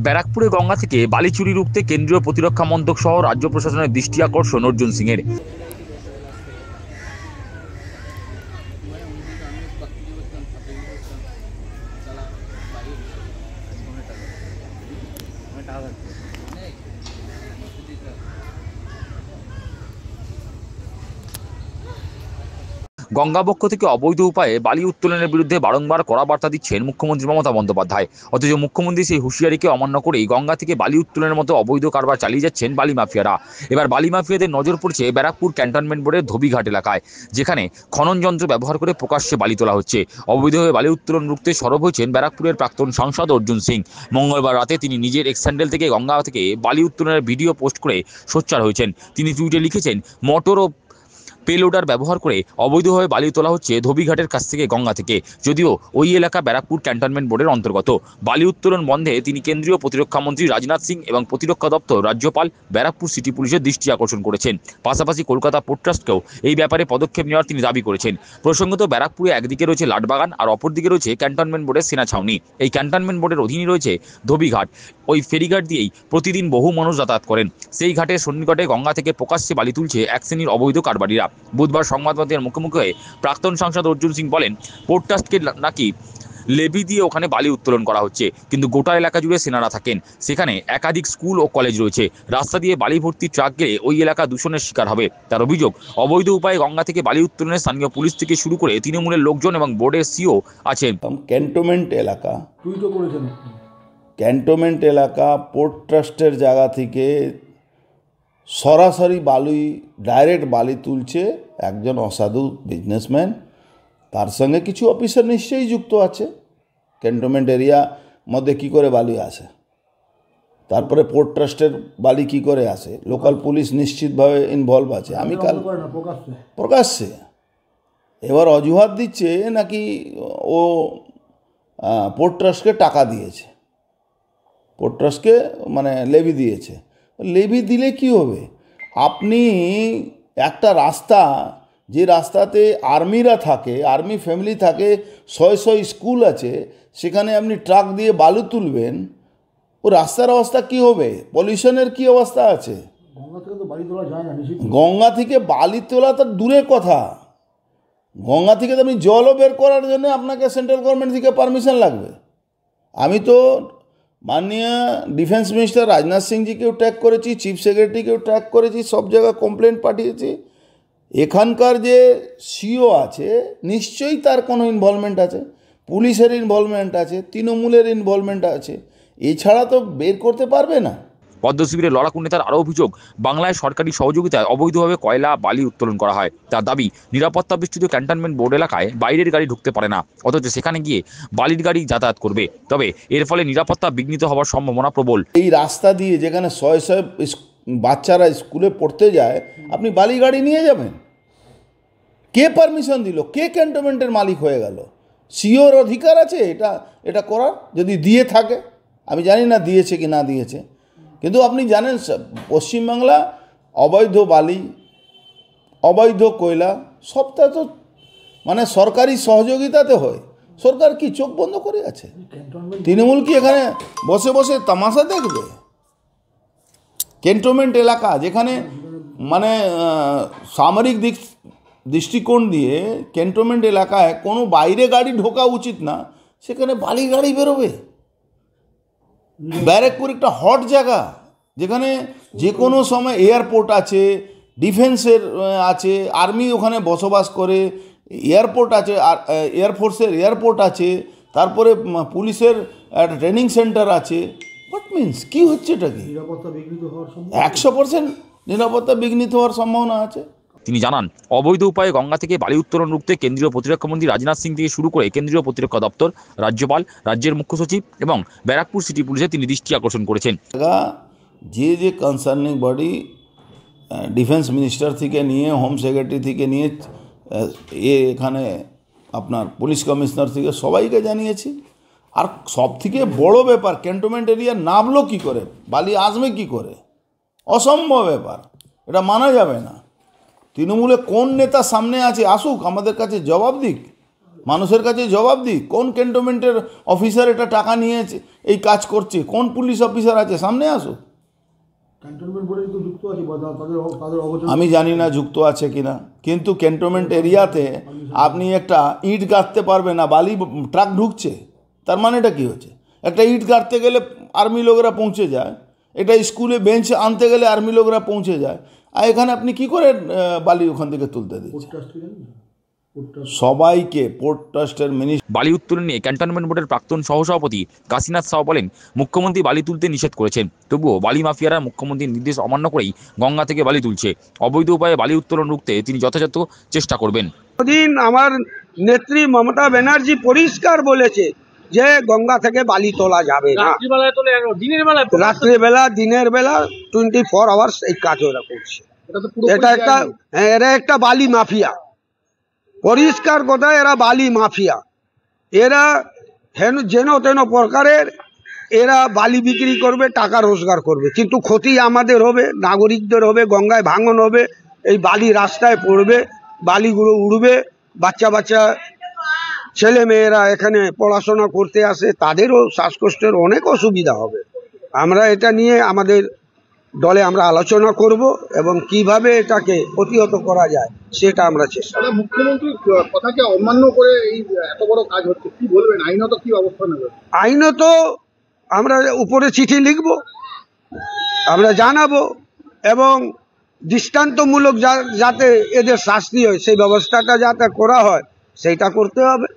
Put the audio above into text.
ব্যারাকপুরে গঙ্গা থেকে বালি চুরি রুখতে কেন্দ্রীয় প্রতিরক্ষা মন্ত্রক সহ রাজ্য প্রশাসনের দৃষ্টি আকর্ষণ অর্জুন সিংয়ের। গঙ্গাবক্ষ থেকে অবৈধ উপায়ে বালি উত্তোলনের বিরুদ্ধে বারংবার কড়া বার্তা দিচ্ছেন মুখ্যমন্ত্রী মমতা বন্দ্যোপাধ্যায়। অথচ মুখ্যমন্ত্রী সেই হুঁশিয়ারিকে অমান্য করেই গঙ্গা থেকে বালি উত্তোলনের মতো অবৈধ কারবার চালিয়ে যাচ্ছেন বালি মাফিয়ারা। এবার বালি মাফিয়াদের নজর পড়ছে ব্যারাকপুর ক্যান্টনমেন্ট বোর্ডের ধোবিঘাট এলাকায়, যেখানে খনন যন্ত্র ব্যবহার করে প্রকাশ্যে বালি তোলা হচ্ছে। অবৈধভাবে বালি উত্তোলন রুখতে সরব হয়েছেন ব্যারাকপুরের প্রাক্তন সাংসদ অর্জুন সিং। মঙ্গলবার রাতে তিনি নিজের এক্স হ্যান্ডেল থেকে গঙ্গা থেকে বালি উত্তোলনের ভিডিও পোস্ট করে সোচ্চার হয়েছেন। তিনি টুইটে লিখেছেন, মোটর ও পেলোডার ব্যবহার করে অবৈধভাবে বালি তোলা হচ্ছে ধোবিঘাটের কাছ থেকে গঙ্গা থেকে। যদিও ওই এলাকা ব্যারাকপুর ক্যান্টনমেন্ট বোর্ডের অন্তর্গত। বালি উত্তোলন বন্ধে তিনি কেন্দ্রীয় প্রতিরক্ষা মন্ত্রী রাজনাথ সিং এবং প্রতিরক্ষা দপ্তর, রাজ্যপাল, ব্যারাকপুর সিটি পুলিশের দৃষ্টি আকর্ষণ করেছেন। পাশাপাশি কলকাতা পোর্ট ট্রাস্টকেও এই ব্যাপারে পদক্ষেপ নেওয়ার তিনি দাবি করেছেন। প্রসঙ্গত, ব্যারাকপুরে একদিকে রয়েছে লাটবাগান আর অপরদিকে রয়েছে ক্যান্টনমেন্ট বোর্ডের সেনা ছাউনি। এই ক্যান্টনমেন্ট বোর্ডের অধীনে রয়েছে ধোবিঘাট। ওই ফেরিঘাট দিয়েই প্রতিদিন বহু মানুষ যাতায়াত করেন। সেই ঘাটের সন্নিকটে গঙ্গা থেকে প্রকাশ্যে বালি তুলছে এক শ্রেণীর অবৈধ কারবারিরা। বুধবার সংবাদমাধ্যমের মুখোমুখি হয়ে প্রাক্তন সাংসদ অর্জুন সিং বলেন, পোর্ট ট্রাস্টকে নাকি লেভি দিয়ে ওখানে বালি উত্তোলন করা হচ্ছে, কিন্তু গোটা এলাকা জুড়ে সেনারা থাকেন। সেখানে একাধিক স্কুল ও কলেজ রয়েছে। রাস্তা দিয়ে বালি ভর্তি ট্রাক গেলে ওই এলাকা দূষণের শিকার হবে। তার অভিযোগ, অবৈধ উপায়ে গঙ্গা থেকে বালি উত্তোলনে স্থানীয় পুলিশ থেকে শুরু করে তৃণমূলের লোকজন এবং বোর্ডের সিও আছেন। ক্যান্টনমেন্ট এলাকা, ক্যান্টনমেন্ট এলাকা পোর্ট ট্রাস্টের জায়গা থেকে সরাসরি বালি, ডাইরেক্ট বালি তুলছে একজন অসাধু বিজনেসম্যান। তার সঙ্গে কিছু অফিসার নিশ্চয়ই যুক্ত আছে। ক্যান্টনমেন্ট এরিয়া মধ্যে কী করে বালি আসে, তারপরে পোর্ট ট্রাস্টের বালি কী করে আসে, লোকাল পুলিশ নিশ্চিতভাবে ইনভলভ আছে। আমি কাল প্রকাশ্যে এবার অজুহাত দিচ্ছে নাকি ও পোর্ট ট্রাস্টকে টাকা দিয়েছে, পোর্ট ট্রাস্টকে মানে লেভি দিয়েছে। লেভি দিলে কি হবে? আপনি একটা রাস্তা, যে রাস্তাতে আর্মিরা থাকে, আর্মি ফ্যামিলি থাকে, শয় স্কুল আছে, সেখানে আপনি ট্রাক দিয়ে বালু তুলবেন, ও রাস্তার অবস্থা কি হবে? পলিউশনের কি অবস্থা আছে? গঙ্গা থেকে বালি তোলা তো দূরের কথা, গঙ্গা থেকে তো আপনি জলও বের করার জন্য আপনাকে সেন্ট্রাল গভর্নমেন্ট থেকে পারমিশন লাগবে। আমি তো মাননীয় ডিফেন্স মিনিস্টার রাজনাথ সিংজিকেও ট্র্যাক করেছি, চিফ সেক্রেটারিকেও ট্র্যাক করেছি, সব জায়গায় কমপ্লেন পাঠিয়েছি। এখানকার যে সিও আছে নিশ্চয়ই তার কোনো ইনভলভমেন্ট আছে, পুলিশের ইনভলভমেন্ট আছে, তৃণমূলের ইনভলভমেন্ট আছে, এছাড়া তো বের করতে পারবে না। পদ্ম শিবিরের লড়াকু নেতার আরও অভিযোগ, বাংলায় সরকারি সহযোগিতায় অবৈধভাবে কয়লা বালি উত্তোলন করা হয়। তার দাবি, নিরাপত্তা বেষ্টিত ক্যান্টনমেন্ট বোর্ড এলাকায় বাইরের গাড়ি ঢুকতে পারে না, অথচ সেখানে গিয়ে বালির গাড়ি যাতায়াত করবে। তবে এর ফলে নিরাপত্তা বিঘ্নিত হওয়ার সম্ভাবনা প্রবল। এই রাস্তা দিয়ে যেখানে শয়ে বাচ্চারা স্কুলে পড়তে যায়, আপনি বালি গাড়ি নিয়ে যাবেন? কে পারমিশন দিল? কে ক্যান্টনমেন্টের মালিক হয়ে গেল? সিওর অধিকার আছে এটা করার, যদি দিয়ে থাকে। আমি জানি না দিয়েছে কি না দিয়েছে, কিন্তু আপনি জানেন পশ্চিমবাংলা অবৈধ বালি, অবৈধ কয়লা সবটা তো মানে সরকারি সহযোগিতাতে হয়। সরকার কি চোখ বন্ধ করে আছে? তৃণমূল কি এখানে বসে বসে তামাশা দেখবে? ক্যান্টনমেন্ট এলাকা যেখানে মানে সামরিক দৃষ্টিকোণ দিয়ে ক্যান্টনমেন্ট এলাকায় কোনো বাইরে গাড়ি ঢোকা উচিত না, সেখানে বালি গাড়ি বেরোবে। ব্যারাকপুর একটা হট জায়গা, যেখানে যে কোনো সময় এয়ারপোর্ট আছে, ডিফেন্সের আছে, আর্মি ওখানে বসবাস করে, এয়ারপোর্ট আছে, এয়ারফোর্সের এয়ারপোর্ট আছে, তারপরে পুলিশের একটা ট্রেনিং সেন্টার আছে। হোয়াট মিনস, কী হচ্ছে এটা? কি 100% নিরাপত্তা বিঘ্নিত হওয়ার সম্ভাবনা আছে। তিনি জানান, অবৈধ উপায়ে গঙ্গা থেকে বালি উত্তোলন রুখতে কেন্দ্রীয় প্রতিরক্ষা মন্ত্রী রাজনাথ সিং থেকে শুরু করে কেন্দ্রীয় প্রতিরক্ষা দপ্তর, রাজ্যপাল, রাজ্যের মুখ্য সচিব এবং ব্যারাকপুর সিটি পুলিশে তিনি দৃষ্টি আকর্ষণ করেছেন। যে কনসার্নিং বডি, ডিফেন্স মিনিস্টার থেকে নিয়ে, হোম সেক্রেটারি থেকে নিয়ে, এখানে আপনার পুলিশ কমিশনার থেকে সবাইকে জানিয়েছি। আর সব থেকে বড় ব্যাপার, ক্যান্টনমেন্ট এরিয়া নামলো কী করে, বালি আসবে কী করে? অসম্ভব ব্যাপার, এটা মানা যাবে না। তৃণমূলে কোন নেতা সামনে আছে, আসুক আমাদের কাছে জবাব দিক। মানুষের কাছে জবাব দিই, কোন ক্যান্টনমেন্টের অফিসার এটা টাকা নিয়েছে, এই কাজ করছে, কোন পুলিশ অফিসার আছে, সামনে আসো। ক্যান্টনমেন্ট বোর্ডে তো যুক্ত আছে বা তাদের অবচেতন। আমি জানি না যুক্ত আছে কিনা, কিন্তু ক্যান্টনমেন্ট এরিয়াতে আপনি একটা ইট গাঁথতে পারবে না, বালি ট্রাক ঢুকছে, তার মানেটা কি হচ্ছে? একটা ইট গাঁথতে গেলে আর্মি লোকেরা পৌঁছে যায়, এটা স্কুলে বেঞ্চ আনতে গেলে আর্মি লোকেরা পৌঁছে যায়, আর এখানে আপনি কি করে বালি ওখান থেকে তুলতে দিচ্ছেন? সবাইকে পোর্ট ট্রাস্টের বালি উত্তোলন নিয়ে ক্যান্টনমেন্ট বোর্ডের প্রাক্তন সহসভাপতি কাশীনাথ সাউ বলেন, মুখ্যমন্ত্রী বালি তুলতে নিষেধ করেছেন, তবুও বালি মাফিয়ারা মুখ্যমন্ত্রীর নির্দেশ অমান্য করেই গঙ্গা থেকে বালি তুলছে। অবৈধ উপায়ে বালি উত্তোলন রুখতে তিনি যথাযথ চেষ্টা করবেন। দিন আমার নেত্রী মমতা ব্যানার্জি পরিষ্কার বলেছে যে গঙ্গা থেকে বালি তোলা যাবে না। রাত্রিবেলা দিনের বেলা 24 আওয়ার্স এই কাজ ওরা করছে। এরা একটা বালি মাফিয়া, পরিষ্কার কথা, এরা বালি মাফিয়া। এরা যেন তেন প্রকারের এরা বালি বিক্রি করবে, টাকা রোজগার করবে, কিন্তু ক্ষতি আমাদের হবে, নাগরিকদের হবে, গঙ্গায় ভাঙন হবে, এই বালি রাস্তায় পড়বে, বালিগুলো উড়বে, বাচ্চা বাচ্চা ছেলে মেয়েরা এখানে পড়াশোনা করতে আসে, তাদেরও শ্বাসকষ্টের অনেক অসুবিধা হবে। আমরা এটা নিয়ে আমাদের দলে আমরা আলোচনা করব এবং কিভাবে এটাকে প্রতিহত করা যায় সেটা আমরা চেষ্টা করব। মুখ্যমন্ত্রীর কথাকে অমান্য করে এই এত বড় কাজ হচ্ছে, কি বলবেন? আইনত কি ব্যবস্থা নেবেন? আইনত আমরা উপরে চিঠি লিখব, আমরা জানাবো এবং দৃষ্টান্তমূলক যাতে এদের শাস্তি হয় সেই ব্যবস্থাটা যাতে করা হয় সেইটা করতে হবে।